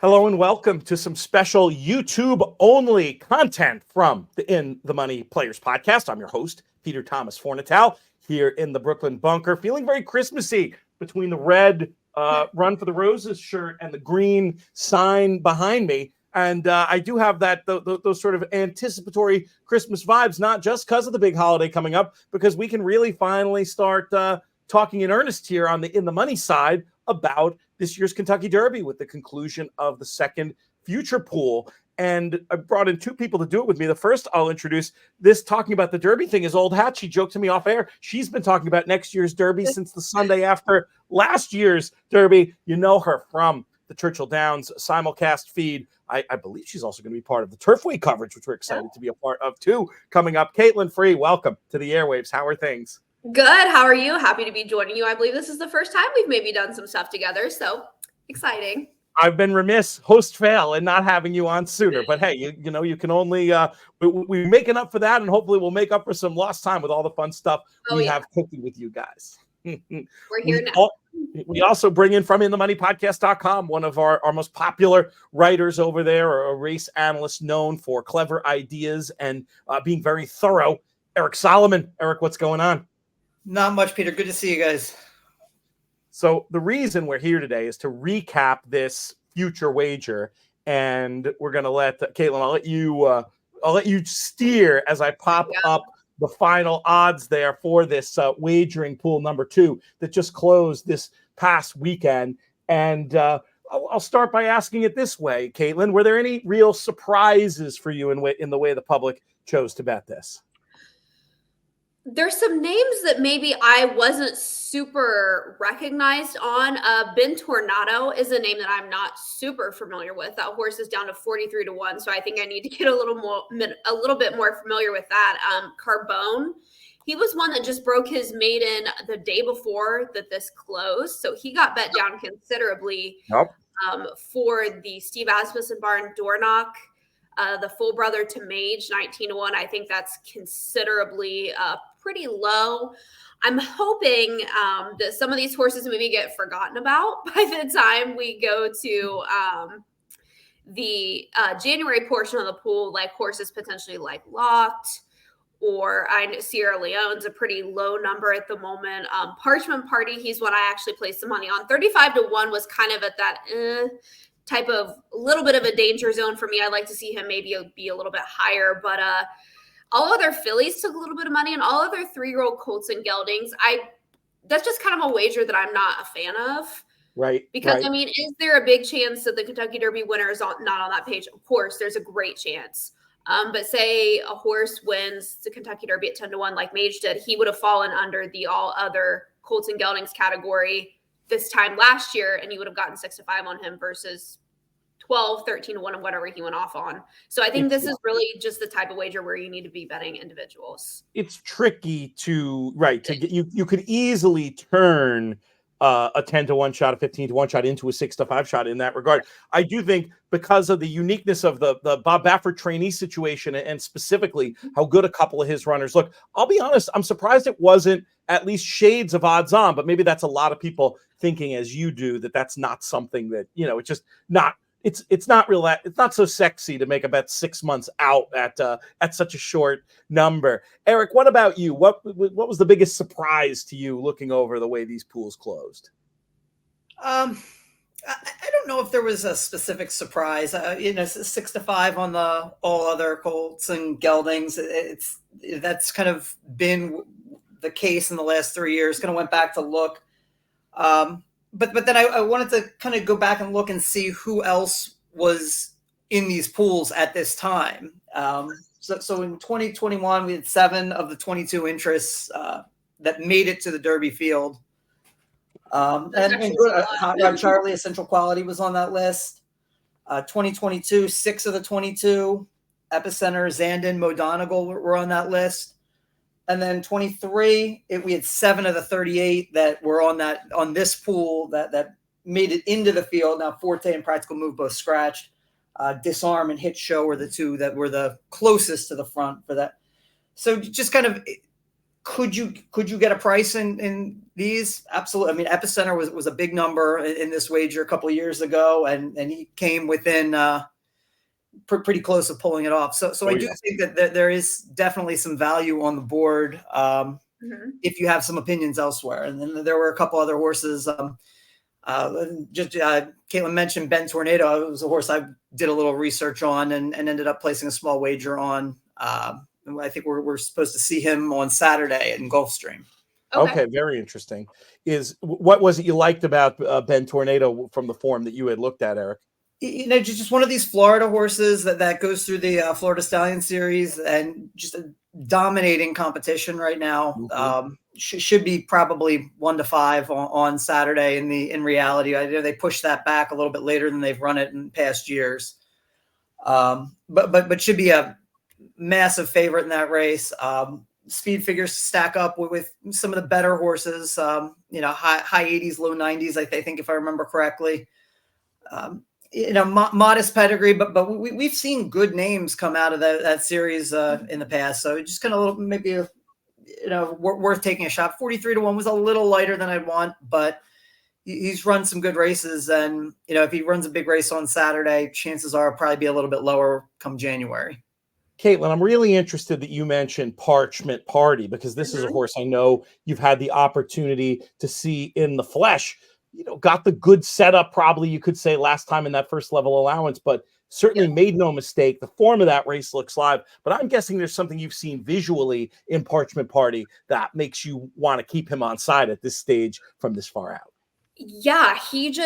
Hello and welcome to some special YouTube-only content from the In the Money Players podcast. I'm your host, Peter Thomas Fornatal, here in the Brooklyn bunker, feeling very Christmassy between the red Run for the Roses shirt and the green sign behind me. And I do have those sort of anticipatory Christmas vibes, not just because of the big holiday coming up, because we can really finally start talking in earnest here on the In the Money side about this year's Kentucky Derby with the conclusion of the second future pool. And I brought in two people to do it with me. The first I'll introduce, this talking about the Derby thing is old hat. She joked to me off air. She's been talking about next year's Derby since the Sunday after last year's Derby. You know her from the Churchill Downs simulcast feed. I believe she's also going to be part of the Turfway coverage, which we're excited to be a part of too, coming up. Kaitlin Free, welcome to the airwaves. How are things? Good. How are you? Happy to be joining you. I believe this is the first time we've maybe done some stuff together, so exciting. I've been remiss, host fail, in not having you on sooner. But hey, you know, you can only we're making up for that, and hopefully we'll make up for some lost time with all the fun stuff we have cooking with you guys. We're here now. We also bring in from InTheMoneyPodcast.com one of our most popular writers over there, a race analyst known for clever ideas and being very thorough, Eric Solomon. Eric, what's going on? Not much, Peter. Good to see you guys. So the reason we're here today is to recap this future wager, and we're going to let Kaitlin. I'll let you steer as I pop up the final odds there for this wagering pool number 2 that just closed this past weekend. And I'll start by asking it this way, Kaitlin: were there any real surprises for you in the way the public chose to bet this? There's some names that maybe I wasn't super recognized on. Bentornato is a name that I'm not super familiar with. That horse is down to 43-1, so I think I need to get a little bit more familiar with that. Carbone, he was one that just broke his maiden the day before that this closed, so he got bet down considerably. For the Steve Asmussen barn Dornoch. The full brother to Mage, 19-1. I think that's considerably pretty low. I'm hoping that some of these horses maybe get forgotten about by the time we go to the January portion of the pool, like horses potentially like Locked, or I know Sierra Leone's a pretty low number at the moment. Parchment Party, he's one I actually placed some money on. 35-1 was kind of at that type of little bit of a danger zone for me. I'd like to see him maybe be a little bit higher, but all other fillies took a little bit of money, and all other 3-year-old colts and geldings, that's just kind of a wager that I'm not a fan of. Right. Because, right. I mean, is there a big chance that the Kentucky Derby winner is not on that page? Of course, there's a great chance. But say a horse wins the Kentucky Derby at 10-1 like Mage did, he would have fallen under the all other colts and geldings category this time last year, and you would have gotten 6-5 on him versus 12, 13-1, and whatever he went off on. So I think this is really just the type of wager where you need to be betting individuals. It's tricky to get you could easily turn a 10-1 shot, a 15-1 shot into a 6-5 shot in that regard. I do think because of the uniqueness of the Bob Baffert trainee situation, and specifically how good a couple of his runners look. I'll be honest, I'm surprised it wasn't at least shades of odds on, but maybe that's a lot of people thinking as you do, that's not something that, you know, it's just not, it's not real. It's not so sexy to make a bet 6 months out at such a short number. Eric, what about you? What was the biggest surprise to you looking over the way these pools closed? I don't know if there was a specific surprise. 6-5 on the all other colts and geldings. That's kind of been the case in the last 3 years. Kind of went back to look. But then I wanted to kind of go back and look and see who else was in these pools at this time. So in 2021, we had 7 of the 22 interests that made it to the Derby field. And Hot Rod Charlie, Essential Quality was on that list. 2022, 6 of the 22. Epicenter, Zandon, Modonegal were on that list. And then 23, we had 7 of the 38 that were on this pool that made it into the field. Now Forte and Practical Move both scratched. Disarm and Hit Show were the 2 that were the closest to the front for that. So just kind of Could you get a price in these? Absolutely. I mean, Epicenter was a big number in this wager a couple of years ago, and he came within pretty close to pulling it off. So I do think that there is definitely some value on the board if you have some opinions elsewhere. And then there were a couple other horses. Kaitlin mentioned Bentornato. It was a horse I did a little research on and ended up placing a small wager on. I think we're supposed to see him on Saturday in Gulfstream. Okay, very interesting. What was it you liked about Bentornato from the form that you had looked at, Eric? Just one of these Florida horses that goes through the Florida Stallion Series and just a dominating competition right now. Should be probably 1-5 on Saturday. In reality, I know they pushed that back a little bit later than they've run it in past years. But should be a massive favorite in that race. Speed figures stack up with some of the better horses. High 80s, low 90s. I think if I remember correctly. Modest pedigree, but we've seen good names come out of that series in the past. So just kind of maybe worth taking a shot. 43-1 was a little lighter than I'd want, but he's run some good races. And, if he runs a big race on Saturday, chances are probably be a little bit lower come January. Kaitlin, I'm really interested that you mentioned Parchment Party, because this is a horse I know you've had the opportunity to see in the flesh. Got the good setup, probably you could say, last time in that first level allowance, but certainly made no mistake. The form of that race looks live, but I'm guessing there's something you've seen visually in Parchment Party that makes you want to keep him on side at this stage from this far out. Yeah, he's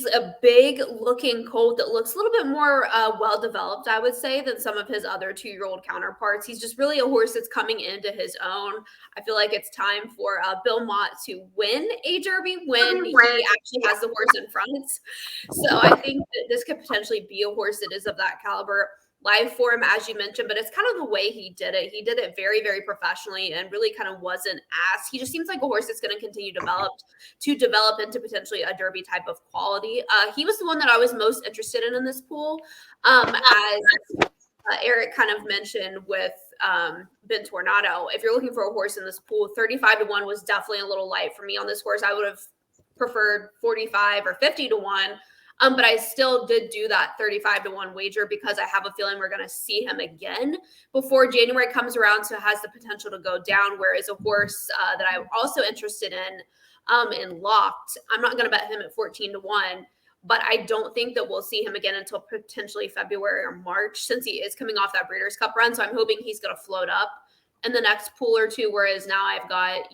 a big looking colt that looks a little bit more well-developed, I would say, than some of his other 2-year-old counterparts. He's just really a horse that's coming into his own. I feel like it's time for Bill Mott to win a Derby when he actually has the horse in front. So I think that this could potentially be a horse that is of that caliber. Live for him, as you mentioned, but it's kind of the way he did it. He did it very, very professionally and really kind of wasn't asked. He just seems like a horse that's going to continue to develop into potentially a Derby type of quality. He was the one that I was most interested in this pool. As Eric kind of mentioned with Bentornato, if you're looking for a horse in this pool, 35-1 was definitely a little light for me on this horse. I would have preferred 45 or 50-1. But I still did do that 35-1 wager because I have a feeling we're going to see him again before January comes around. So it has the potential to go down. Whereas a horse that I'm also interested in Locked, I'm not going to bet him at 14-1, but I don't think that we'll see him again until potentially February or March, since he is coming off that Breeders' Cup run. So I'm hoping he's going to float up in the next pool or two. Whereas now I've got,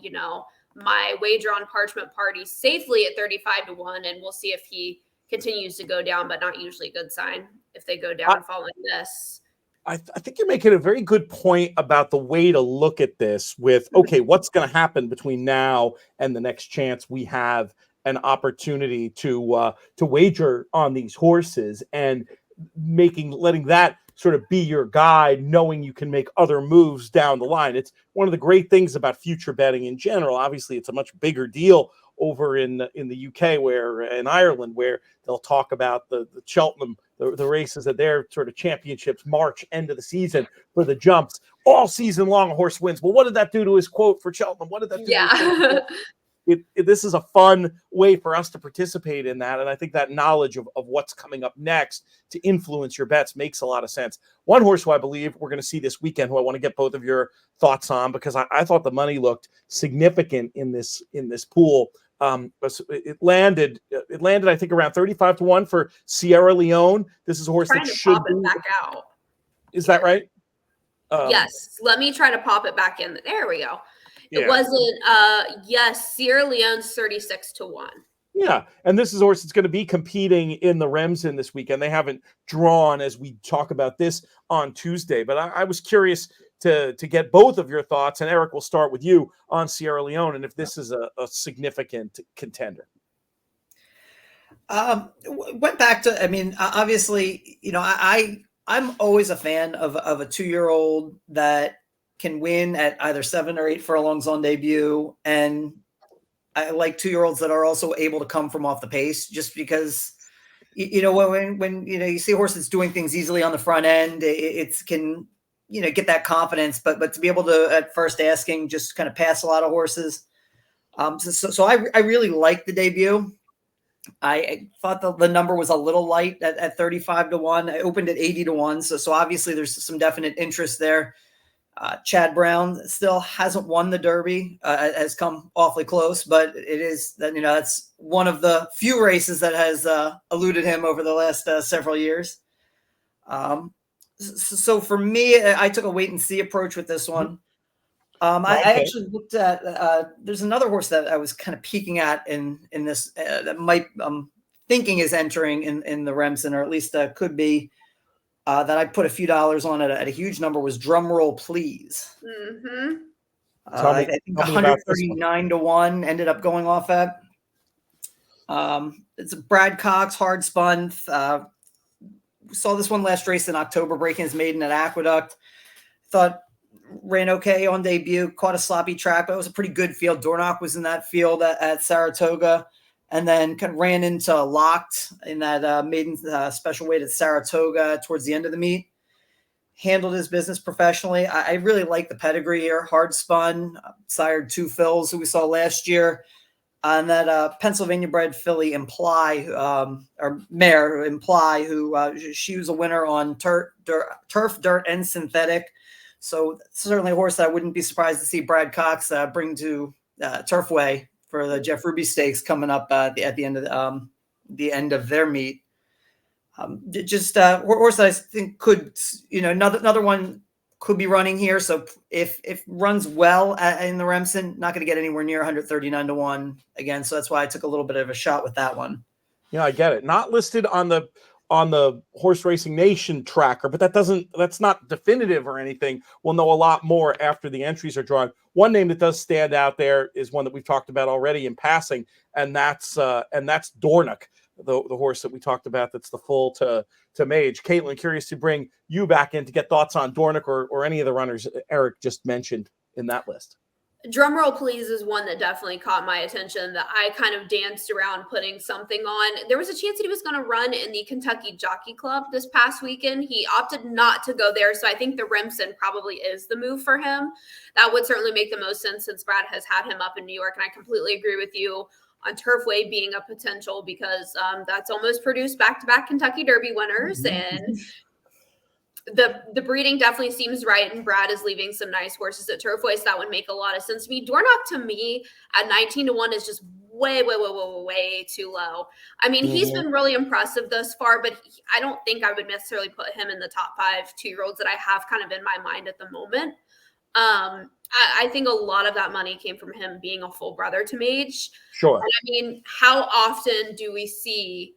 my wager on Parchment Party safely at 35-1, and we'll see if he continues to go down, but not usually a good sign if they go down following this. I think you're making a very good point about the way to look at this with, okay, what's going to happen between now and the next chance we have an opportunity to wager on these horses, and letting that sort of be your guide, knowing you can make other moves down the line. It's one of the great things about future betting in general. Obviously, it's a much bigger deal over in the UK, in Ireland, where they'll talk about the Cheltenham, the races at their sort of championships, March, end of the season for the jumps. All season long, a horse wins. Well, what did that do to his quote for Cheltenham? What did that do? Yeah. This is a fun way for us to participate in that. And I think that knowledge of what's coming up next to influence your bets makes a lot of sense. One horse who I believe we're going to see this weekend, who I want to get both of your thoughts on, because I thought the money looked significant in this pool. It landed, I think, around 35-1 for Sierra Leone. This is a horse that should pop it back out. Is that right? Yes. Let me try to pop it back in. There we go. Yeah. It wasn't, yes, Sierra Leone's 36-1. Yeah, and this is a horse that's going to be competing in the Remsen this weekend. They haven't drawn as we talk about this on Tuesday, but I was curious to get both of your thoughts, and Eric, we'll start with you on Sierra Leone and if this is a significant contender. Went back to, obviously, I'm always a fan of a 2-year-old that can win at either 7 or 8 furlongs on debut. And I like 2-year-olds that are also able to come from off the pace, just because, when you see a horse that's doing things easily on the front end, it can get that confidence, but to be able to at first asking just kind of pass a lot of horses. So I really liked the debut. I thought the number was a little light at 35-1. I opened at 80-1. So obviously there's some definite interest there. Chad Brown still hasn't won the Derby, has come awfully close, but it is that, that's one of the few races that has eluded him over the last several years. So for me, I took a wait and see approach with this one. I actually looked at, there's another horse that I was kind of peeking at in this that might, thinking is entering in the Remsen, or at least could be, that I put a few dollars on at a huge number, was Drumroll Please. Mm-hmm. I think 139-1 ended up going off at. It's a Brad Cox, hard spun. Saw this one last race in October, breaking his maiden at Aqueduct. Thought ran okay on debut, caught a sloppy track, but it was a pretty good field. Dornoch was in that field at Saratoga, and then kind of ran into Locked in that maiden special weight at Saratoga towards the end of the meet. Handled his business professionally. I really like the pedigree here. Hard spun, sired 2 fills who we saw last year. And that Pennsylvania bred filly Imply, or mare Imply, who she was a winner on turf, dirt, and synthetic. So certainly a horse that I wouldn't be surprised to see Brad Cox bring to Turfway for the Jeff Ruby Stakes coming up at the end of their meet. Just horse that I think could, another one could be running here. So if runs well in the Remsen, not going to get anywhere near 139-1 again. So that's why I took a little bit of a shot with that one. Yeah, I get it. Not listed on the Horse Racing Nation tracker, but that's not definitive or anything. We'll know a lot more after the entries are drawn. One name that does stand out there is one that we've talked about already in passing, and that's Dornoch, the horse that we talked about. That's the full to Mage. Kaitlin, curious to bring you back in to get thoughts on Dornoch or any of the runners Eric just mentioned in that list. Drumroll Please is one that definitely caught my attention, that I kind of danced around putting something on. There was a chance that he was going to run in the Kentucky Jockey Club this past weekend. He opted not to go there, so I think the Remsen probably is the move for him. That would certainly make the most sense since Brad has had him up in New York, and I completely agree with you on Turfway being a potential, because that's almost produced back-to-back Kentucky Derby winners, and the breeding definitely seems right, and Brad is leaving some nice horses at Turfway, so that would make a lot of sense to me. Dornoch, to me, at 19-1 is just way too low. I mean, he's been really impressive thus far, but I don't think I would necessarily put him in the top 5 2-year-olds that I have kind of in my mind at the moment. I think a lot of that money came from him being a full brother to Mage. Sure. And I mean, how often do we see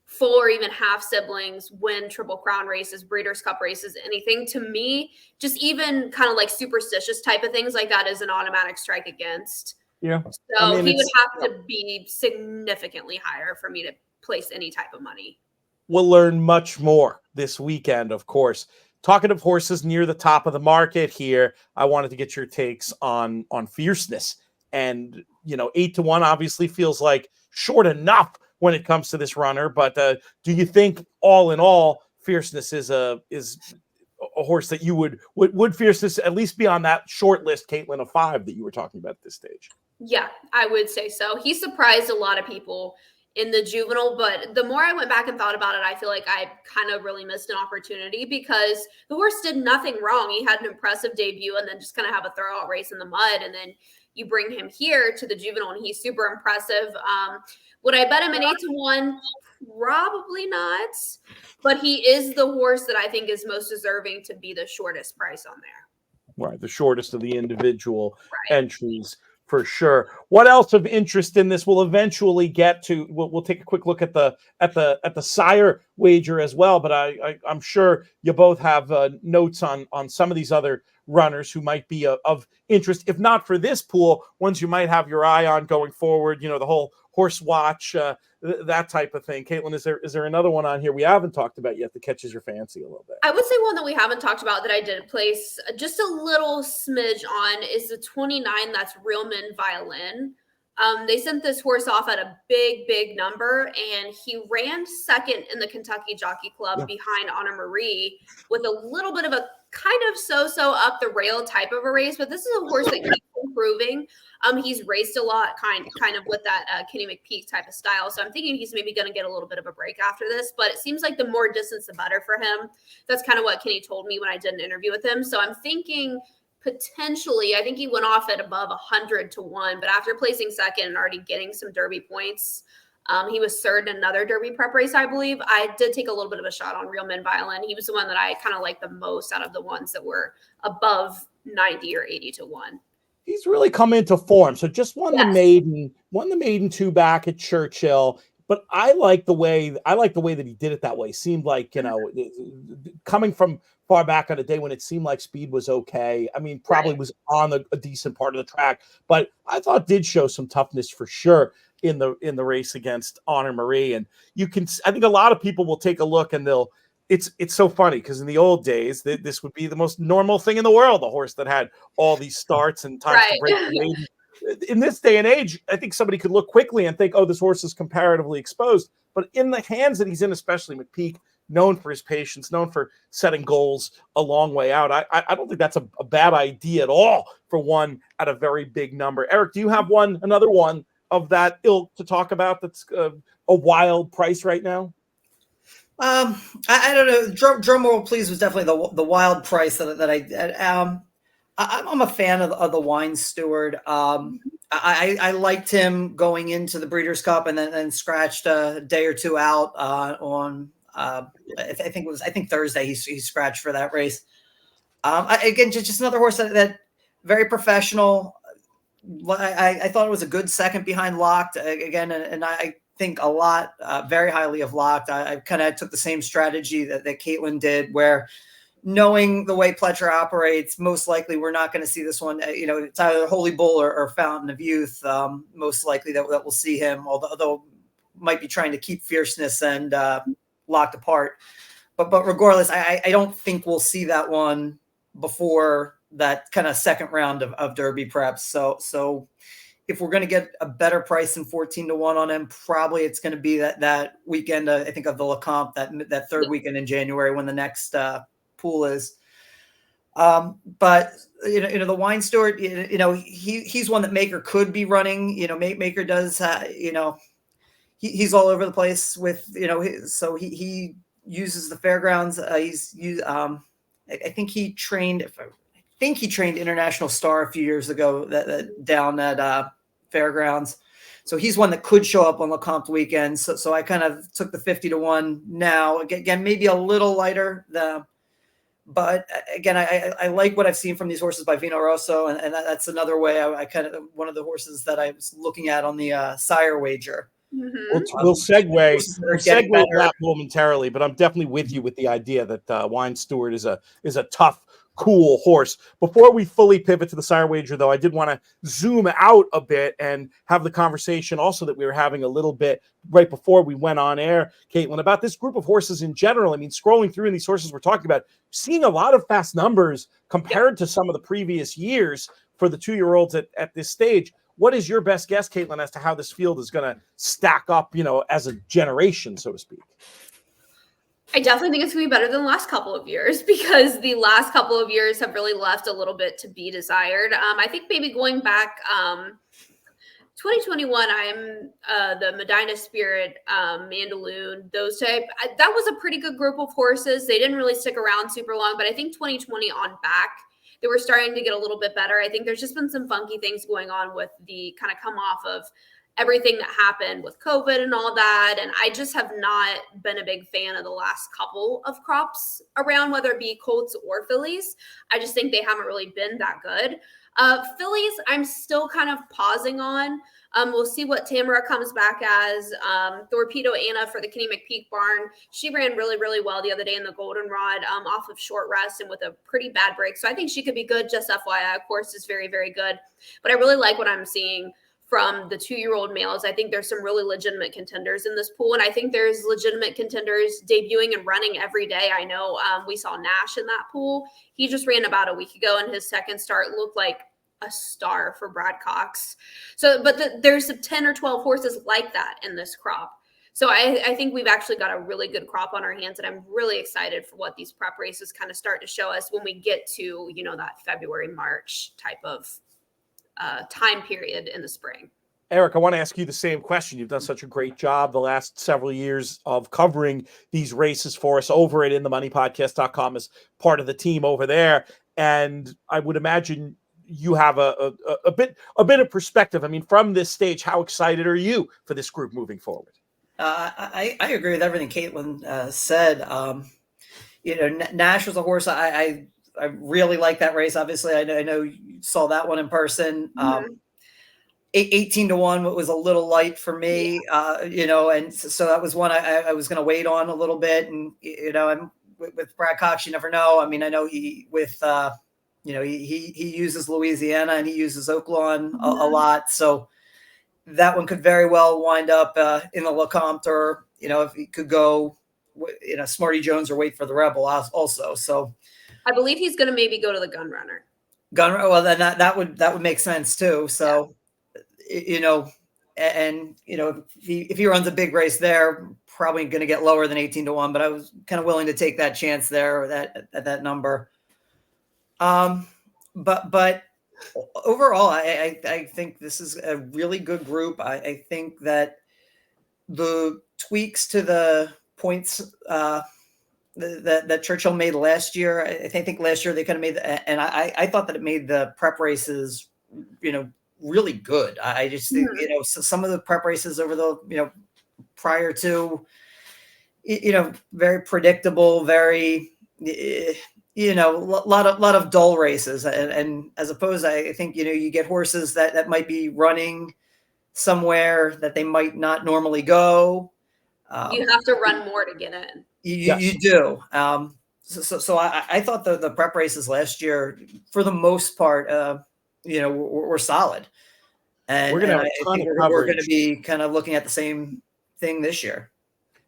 full or even half siblings win Triple Crown races, Breeders' Cup races, anything? To me, just even kind of like superstitious type of things like that is an automatic strike against. Yeah. So he would have to be significantly higher for me to place any type of money. We'll learn much more this weekend, of course. Talking of horses near the top of the market here, I wanted to get your takes on Fierceness. And, 8-1 obviously feels like short enough when it comes to this runner. But do you think, all in all, Fierceness is a horse that you would Fierceness at least be on that short list, Kaitlin, of 5 that you were talking about at this stage? Yeah, I would say so. He surprised a lot of people in the juvenile, but the more I went back and thought about it, I feel like I kind of really missed an opportunity, because the horse did nothing wrong. He had an impressive debut and then just kind of have a throw-out race in the mud, and then you bring him here to the juvenile and he's super impressive. Would I bet him an 8-1? Probably not, but he is the horse that I think is most deserving to be the shortest price on there. Right, the shortest of the individual entries. For sure. What else of interest in this? We'll eventually get to. We'll take a quick look at the Sire Wager as well. But I'm sure you both have notes on some of these other runners who might be of interest, if not for this pool, ones you might have your eye on going forward. The whole horse watch, that type of thing. Kaitlin, is there another one on here we haven't talked about yet that catches your fancy a little bit? I would say one that we haven't talked about that I did place just a little smidge on is the 29. That's Real Men Violin. They sent this horse off at a big number, and he ran second in the Kentucky Jockey Club behind Honor Marie with a little bit of a kind of so up the rail type of a race. But this is a horse that keeps improving. He's raced a lot, kind of with that Kenny McPeak type of style. So I'm thinking he's maybe going to get a little bit of a break after this. But it seems like the more distance, the better for him. That's kind of what Kenny told me when I did an interview with him. So I'm thinking potentially, I think he went off at above 100-1, but after placing second and already getting some Derby points, he was third in another Derby prep race, I believe. I did take a little bit of a shot on Real Men Violin. He was the one that I kind of liked the most out of the ones that were above 90 or 80-1. He's really come into form. So just won the maiden 2 back at Churchill. But I like the way that he did it that way. Seemed like, coming from far back on a day when it seemed like speed was okay. I mean, probably was on a decent part of the track, but I thought did show some toughness for sure in the race against Honor Marie. And I think a lot of people will take a look and it's so funny because in the old days, this would be the most normal thing in the world. A horse that had all these starts and times to break the maiden. In this day and age, I think somebody could look quickly and think, oh, this horse is comparatively exposed. But in the hands that he's in, especially McPeak, known for his patience, known for setting goals a long way out, I don't think that's a bad idea at all for one at a very big number. Eric, do you have another one of that ilk to talk about that's a wild price right now? I don't know. Drum roll, please, was definitely the wild price that I'm a fan of the Wine Steward. I liked him going into the Breeders' Cup and then scratched a day or two out on I think Thursday he scratched for that race. Again, just another horse that very professional. I thought it was a good second behind Locked again, and I think a lot very highly of Locked. I kind of took the same strategy that Kaitlin did, where knowing the way Pletcher operates, most likely we're not going to see this one. It's either Holy Bull or Fountain of Youth. Most likely that we'll see him, although might be trying to keep Fierceness and Locked apart. But regardless, I don't think we'll see that one before that kind of second round of Derby preps. So if we're going to get a better price than 14-1 on him, probably it's going to be that weekend. I think of the Lecomte, that third weekend in January when the next pool is. But the Wine Steward, he's one that Maker could be running. Maker does, he's all over the place with, so he uses the fairgrounds. I think he trained International Star a few years ago that down at fairgrounds. So he's one that could show up on Lecomte weekend. So I kind of took the 50-1 now. Again, maybe a little lighter. But again, I like what I've seen from these horses by Vino Rosso, and that's another way I kind of one of the horses that I was looking at on the Sire Wager. Mm-hmm. We'll segue that momentarily, but I'm definitely with you with the idea that Wine Steward is a tough, cool horse. Before we fully pivot to the Sire Wager, though, I did want to zoom out a bit and have the conversation also that we were having a little bit right before we went on air, Kaitlin, about this group of horses in general. I mean, scrolling through these horses we're talking about, seeing a lot of fast numbers compared to some of the previous years for the 2-year-olds at this stage. What is your best guess, Kaitlin, as to how this field is going to stack up, as a generation, so to speak? I definitely think it's going to be better than the last couple of years, because the last couple of years have really left a little bit to be desired. I think maybe going back 2021, I'm the Medina Spirit, Mandaloon, those type. That was a pretty good group of horses. They didn't really stick around super long, but I think 2020 on back, they were starting to get a little bit better. I think there's just been some funky things going on with the kind of come off of everything that happened with COVID and all that. And I just have not been a big fan of the last couple of crops around, whether it be colts or fillies. I just think they haven't really been that good. Fillies, I'm still kind of pausing on. We'll see what Tamara comes back as. Torpedo Anna for the Kenny McPeak barn. She ran really, really well the other day in the Goldenrod off of short rest and with a pretty bad break. So I think she could be good. Just FYI, of course, is very, very good. But I really like what I'm seeing from the 2-year-old males. I think there's some really legitimate contenders in this pool. And I think there's legitimate contenders debuting and running every day. I know we saw Nash in that pool. He just ran about a week ago, and his second start looked like a star for Brad Cox. So, but there's 10 or 12 horses like that in this crop. So I think we've actually got a really good crop on our hands, and I'm really excited for what these prep races kind of start to show us when we get to, that February, March type of time period in the spring. Eric, I want to ask you the same question. You've done such a great job the last several years of covering these races for us over at inthemoneypodcast.com as part of the team over there. And I would imagine you have a bit of perspective. I mean, from this stage, how excited are you for this group moving forward? I agree with everything Kaitlin said. Nash was a horse I really like that race. Obviously, I know you saw that one in person. 18-1 was a little light for me, and so that was one I was going to wait on a little bit. And, I'm with Brad Cox, you never know. I mean, I know he uses Louisiana and he uses Oaklawn a lot. So that one could very well wind up in the LeCompte, or, if he could go, Smarty Jones or wait for the Rebel also. So I believe he's going to maybe go to the Gunrunner. Well, then that would make sense too. So, if he runs a big race there, probably going to get lower than 18-1, but I was kind of willing to take that chance there, or that number. But overall, I think this is a really good group. I think that the tweaks to the points that Churchill made last year, I think last year they kind of made, and I thought that it made the prep races, really good. I just think, some of the prep races over the, prior to, very predictable, very, lot of dull races, and as opposed, I think, you get horses that might be running somewhere that they might not normally go. You have to run more to get in. You do. So I thought the prep races last year, for the most part, were solid. And I think we're going to be kind of looking at the same thing this year.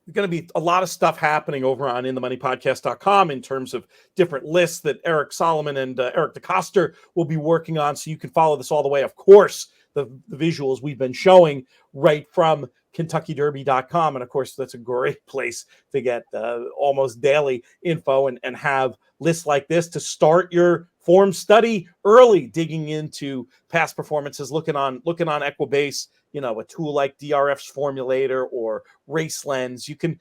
There's going to be a lot of stuff happening over on inthemoneypodcast.com in terms of different lists that Eric Solomon and Eric DeCoster will be working on. So you can follow this all the way. Of course, the visuals we've been showing right from KentuckyDerby.com. And of course, that's a great place to get almost daily info and have lists like this to start your form study early, digging into past performances, looking on Equibase, a tool like DRF's Formulator or Race Lens. You could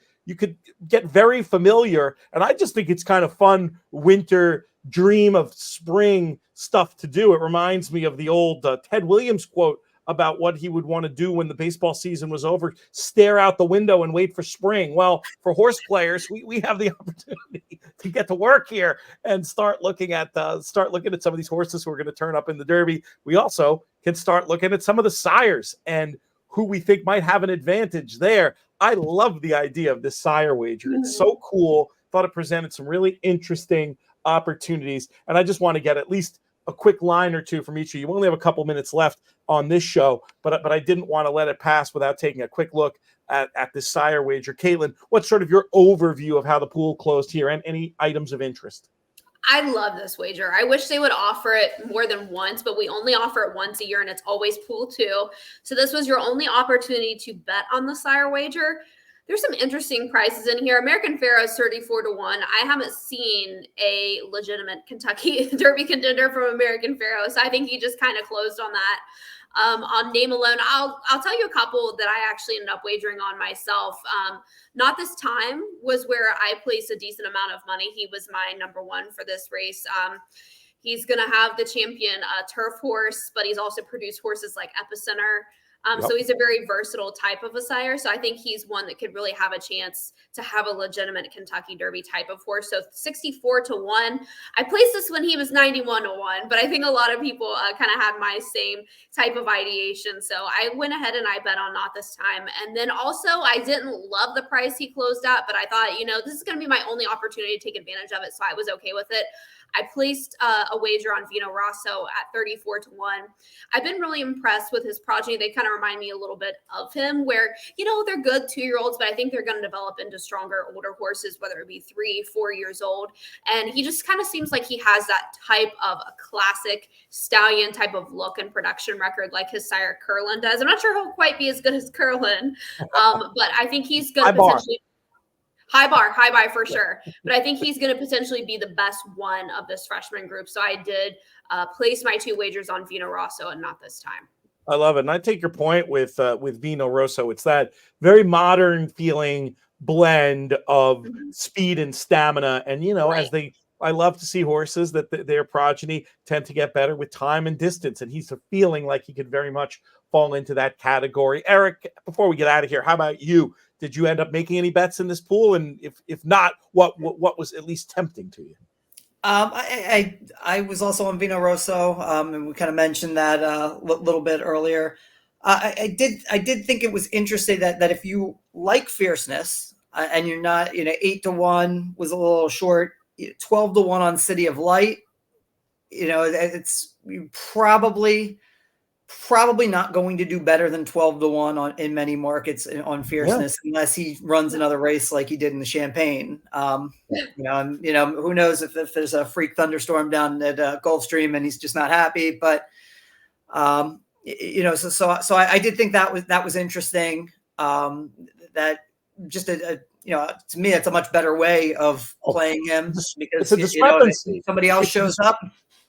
get very familiar. And I just think it's kind of fun winter dream of spring stuff to do. It reminds me of the old Ted Williams quote about what he would want to do when the baseball season was over: stare out the window and wait for spring. Well, for horse players, we have the opportunity to get to work here and start looking at some of these horses who are going to turn up in the Derby. We also can start looking at some of the sires and who we think might have an advantage there. I love the idea of this Sire Wager. It's so cool. Thought it presented some really interesting opportunities, and I just want to get at least a quick line or two from each of you. We only have a couple minutes left on this show, but I didn't want to let it pass without taking a quick look at this Sire Wager. Kaitlin, what's sort of your overview of how the pool closed here and any items of interest? I love this wager. I wish they would offer it more than once, but we only offer it once a year, and it's always pool 2. So this was your only opportunity to bet on the Sire Wager. There's some interesting prices in here. American Pharoah is 34-1. I haven't seen a legitimate Kentucky Derby contender from American Pharoah, so I think he just kind of closed on that. On name alone, I'll tell you a couple that I actually ended up wagering on myself. Not This Time was where I placed a decent amount of money. He was my number one for this race. He's going to have the champion turf horse, but he's also produced horses like Epicenter. So he's a very versatile type of a sire. So I think he's one that could really have a chance to have a legitimate Kentucky Derby type of horse. So 64-1. I placed this when he was 91-1, but I think a lot of people kind of had my same type of ideation. So I went ahead and I bet on Not This Time. And then also I didn't love the price he closed at, but I thought, this is going to be my only opportunity to take advantage of it. So I was okay with it. I placed a wager on Vino Rosso at 34-1. I've been really impressed with his progeny. They kind of remind me a little bit of him, where, they're good 2-year-olds, but I think they're going to develop into stronger, older horses, whether it be 3-4 years old. And he just kind of seems like he has that type of a classic stallion type of look and production record like his sire Curlin does. I'm not sure he'll quite be as good as Curlin, but I think he's going to potentially high bar for sure. But I think he's going to potentially be the best one of this freshman group. So I did place my 2 wagers on Vino Rosso and not this time. I love it. And I take your point with Vino Rosso. It's that very modern feeling blend of speed and stamina. And, I love to see horses that their progeny tend to get better with time and distance. And he's feeling like he could very much fall into that category. Eric, before we get out of here, how about you? Did you end up making any bets in this pool? And if not, what was at least tempting to you? I was also on Vino Rosso, and we kind of mentioned that a little bit earlier. I did think it was interesting that if you like Fierceness and you're not, 8-1 was a little short, 12-1 on City of Light, it's probably not going to do better than 12-1 in many markets on Fierceness, unless he runs another race like he did in the Champagne. Who knows if there's a freak thunderstorm down at Gulfstream and he's just not happy. But so I did think that was interesting. That just to me, it's a much better way of playing him, because it's a discrepancy. Somebody else shows up.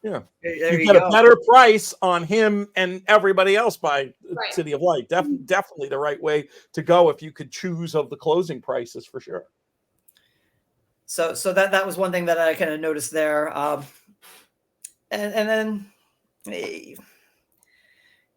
Yeah, there you get a better price on him and everybody else by Right. City of Light. Definitely the right way to go if you could choose of the closing prices, for sure. So that was one thing that I kind of noticed there. And then,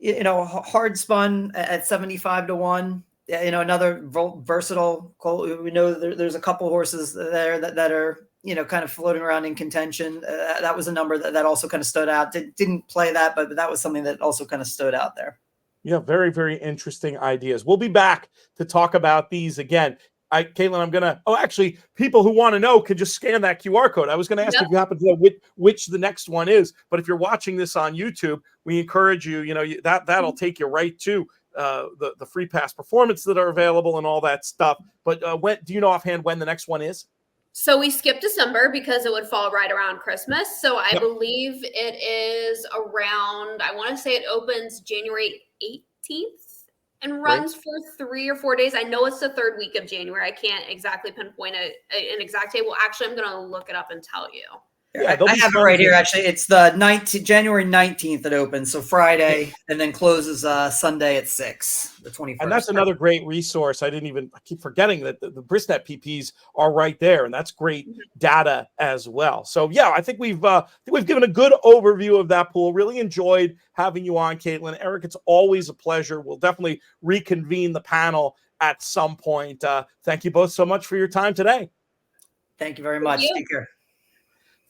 hard spun at 75-1. Another versatile colt. We know there's a couple horses there that are, kind of floating around in contention. That was a number that also kind of stood out. Didn't play that, but that was something that also kind of stood out there. Yeah, very, very interesting ideas. We'll be back to talk about these again. Kaitlin, actually, people who want to know can just scan that QR code. I was going to ask if you happen to know which the next one is, but if you're watching this on YouTube, we encourage you, that'll take you right to the free pass performance that are available and all that stuff. But do you know offhand when the next one is? So we skipped December because it would fall right around Christmas. So I believe it is around, I want to say it opens January 18th and runs for 3 or 4 days. I know it's the 3rd week of January. I can't exactly pinpoint an exact date. Well, actually, I'm going to look it up and tell you. Yeah, I have it right here. Actually, it's the January 19th it opens, so Friday, and then closes Sunday at 6, the 21st. And that's another great resource. I keep forgetting that the Brisnet PPs are right there, and that's great data as well. So yeah, I think we've given a good overview of that pool. Really enjoyed having you on, Kaitlin. Eric, it's always a pleasure. We'll definitely reconvene the panel at some point. Thank you both so much for your time today. Thank you very much. Take care.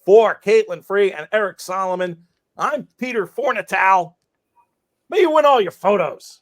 For Kaitlin Free and Eric Solomon, I'm Peter Fornatale. May you win all your photos.